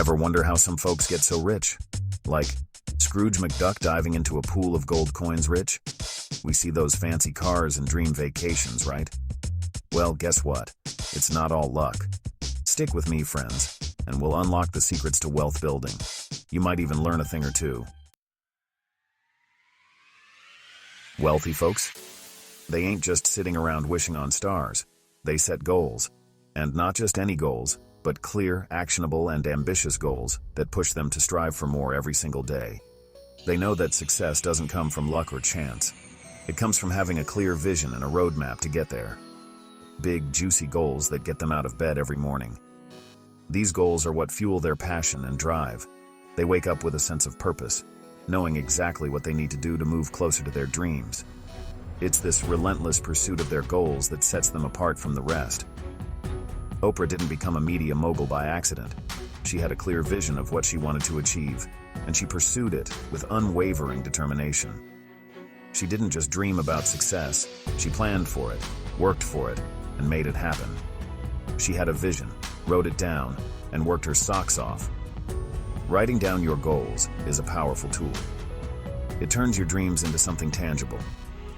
Ever wonder how some folks get so rich? Like Scrooge McDuck diving into a pool of gold coins rich? We see those fancy cars and dream vacations, right? Well, guess what? It's not all luck. Stick with me, friends, and we'll unlock the secrets to wealth building. You might even learn a thing or two. Wealthy folks? They ain't just sitting around wishing on stars. They set goals. And not just any goals, but clear, actionable, and ambitious goals that push them to strive for more every single day. They know that success doesn't come from luck or chance. It comes from having a clear vision and a roadmap to get there. Big, juicy goals that get them out of bed every morning. These goals are what fuel their passion and drive. They wake up with a sense of purpose, knowing exactly what they need to do to move closer to their dreams. It's this relentless pursuit of their goals that sets them apart from the rest. Oprah didn't become a media mogul by accident. She had a clear vision of what she wanted to achieve, and she pursued it with unwavering determination. She didn't just dream about success, she planned for it, worked for it, and made it happen. She had a vision, wrote it down, and worked her socks off. Writing down your goals is a powerful tool. It turns your dreams into something tangible,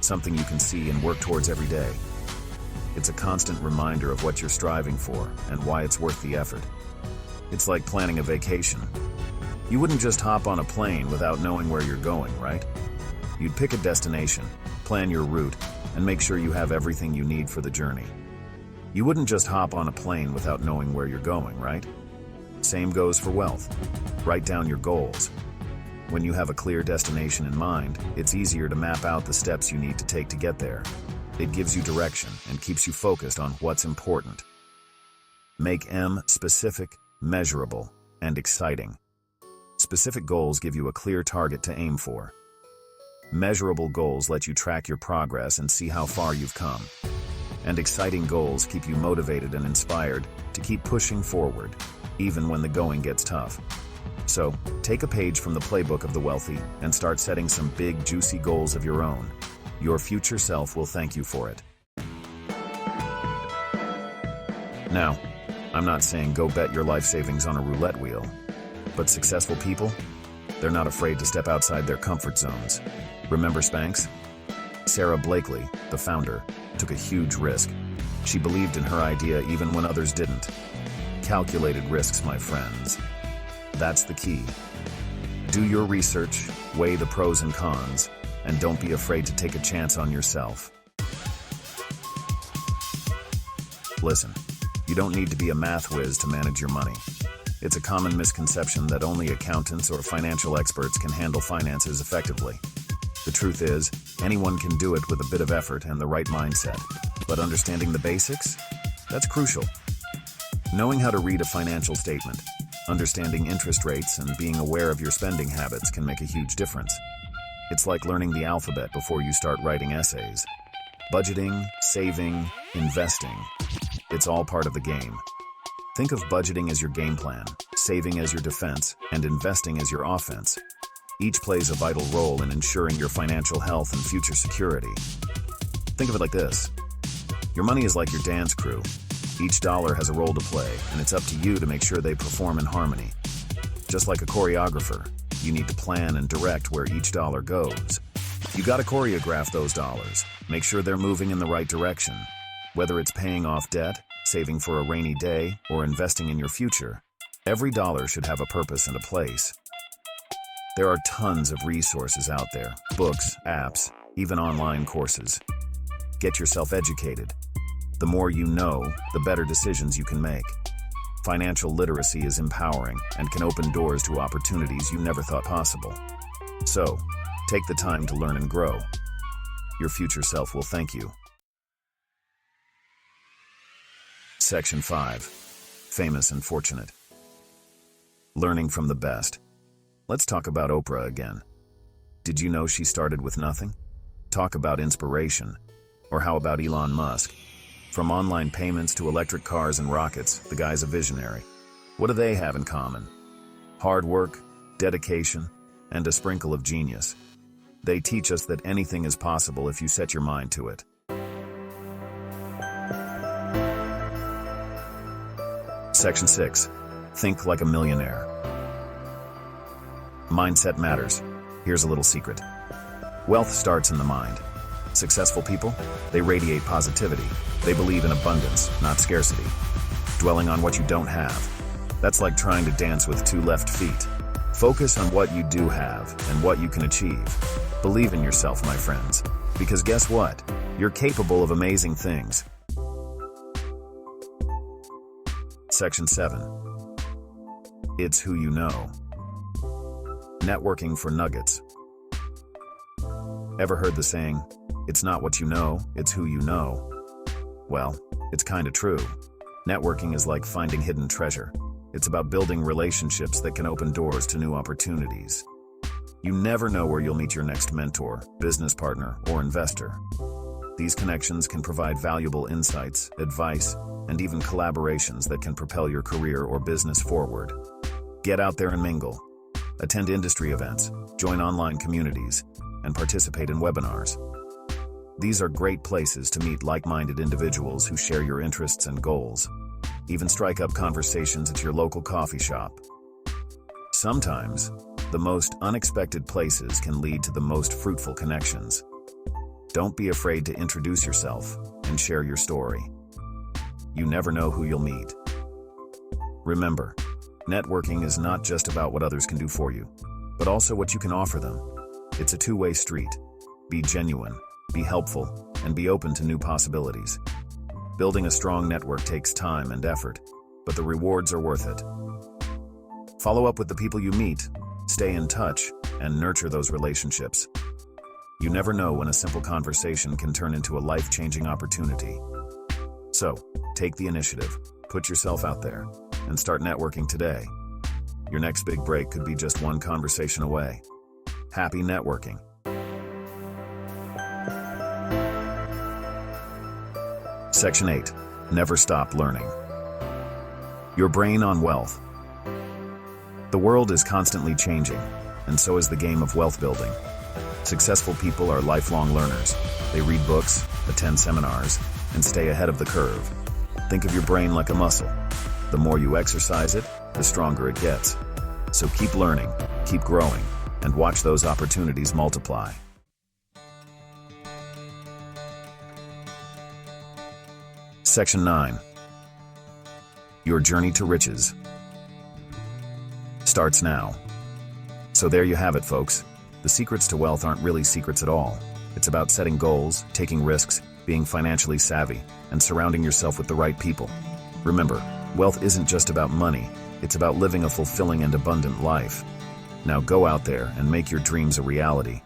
something you can see and work towards every day. It's a constant reminder of what you're striving for and why it's worth the effort. It's like planning a vacation. You wouldn't just hop on a plane without knowing where you're going, right? You'd pick a destination, plan your route, and make sure you have everything you need for the journey. You wouldn't just hop on a plane without knowing where you're going, right? Same goes for wealth. Write down your goals. When you have a clear destination in mind, it's easier to map out the steps you need to take to get there. It gives you direction and keeps you focused on what's important. Make M specific, measurable, and exciting. Specific goals give you a clear target to aim for. Measurable goals let you track your progress and see how far you've come. And exciting goals keep you motivated and inspired to keep pushing forward, even when the going gets tough. So, take a page from the playbook of the wealthy and start setting some big, juicy goals of your own. Your future self will thank you for it. Now, I'm not saying go bet your life savings on a roulette wheel, but successful people, they're not afraid to step outside their comfort zones. Remember Spanx? Sarah Blakely, the founder, took a huge risk. She believed in her idea even when others didn't. Calculated risks, my friends. That's the key. Do your research, weigh the pros and cons, and don't be afraid to take a chance on yourself. Listen, you don't need to be a math whiz to manage your money. It's a common misconception that only accountants or financial experts can handle finances effectively. The truth is, anyone can do it with a bit of effort and the right mindset. But understanding the basics? That's crucial. Knowing how to read a financial statement, understanding interest rates, and being aware of your spending habits can make a huge difference. It's like learning the alphabet before you start writing essays. Budgeting, saving, investing. It's all part of the game. Think of budgeting as your game plan, saving as your defense, and investing as your offense. Each plays a vital role in ensuring your financial health and future security. Think of it like this. Your money is like your dance crew. Each dollar has a role to play, and it's up to you to make sure they perform in harmony. Just like a choreographer, you need to plan and direct where each dollar goes. You gotta choreograph those dollars, make sure they're moving in the right direction. Whether it's paying off debt, saving for a rainy day, or investing in your future, every dollar should have a purpose and a place. There are tons of resources out there, books, apps, even online courses. Get yourself educated. The more you know, the better decisions you can make. Financial literacy is empowering and can open doors to opportunities you never thought possible. So, take the time to learn and grow. Your future self will thank you. Section 5. Famous and fortunate. Learning from the best. Let's talk about Oprah again. Did you know she started with nothing? Talk about inspiration. Or how about Elon Musk? From online payments to electric cars and rockets, the guy's a visionary. What do they have in common? Hard work, dedication, and a sprinkle of genius. They teach us that anything is possible if you set your mind to it. Section 6. Think like a millionaire. Mindset matters. Here's a little secret. Wealth starts in the mind. Successful people, they radiate positivity. They believe in abundance, not scarcity. Dwelling on what you don't have, that's like trying to dance with two left feet. Focus on what you do have and what you can achieve. Believe in yourself, my friends, because guess what? You're capable of amazing things. Section 7. It's who you know. Networking for nuggets. Ever heard the saying, it's not what you know, it's who you know? Well, it's kinda true. Networking is like finding hidden treasure. It's about building relationships that can open doors to new opportunities. You never know where you'll meet your next mentor, business partner, or investor. These connections can provide valuable insights, advice, and even collaborations that can propel your career or business forward. Get out there and mingle. Attend industry events, join online communities, and participate in webinars. These are great places to meet like-minded individuals who share your interests and goals. Even strike up conversations at your local coffee shop. Sometimes, the most unexpected places can lead to the most fruitful connections. Don't be afraid to introduce yourself and share your story. You never know who you'll meet. Remember, networking is not just about what others can do for you, but also what you can offer them. It's a two-way street. Be genuine, be helpful, and be open to new possibilities. Building a strong network takes time and effort, but the rewards are worth it. Follow up with the people you meet, stay in touch, and nurture those relationships. You never know when a simple conversation can turn into a life-changing opportunity. So, take the initiative, put yourself out there, and start networking today. Your next big break could be just one conversation away. Happy networking. Section 8. Never stop learning. Your brain on wealth. The world is constantly changing, and so is the game of wealth building. Successful people are lifelong learners. They read books, attend seminars, and stay ahead of the curve. Think of your brain like a muscle. The more you exercise it, the stronger it gets. So keep learning, keep growing, and watch those opportunities multiply. Section 9. Your journey to riches starts now. So there you have it, folks. The secrets to wealth aren't really secrets at all. It's about setting goals, taking risks, being financially savvy, and surrounding yourself with the right people. Remember, wealth isn't just about money. It's about living a fulfilling and abundant life. Now go out there and make your dreams a reality.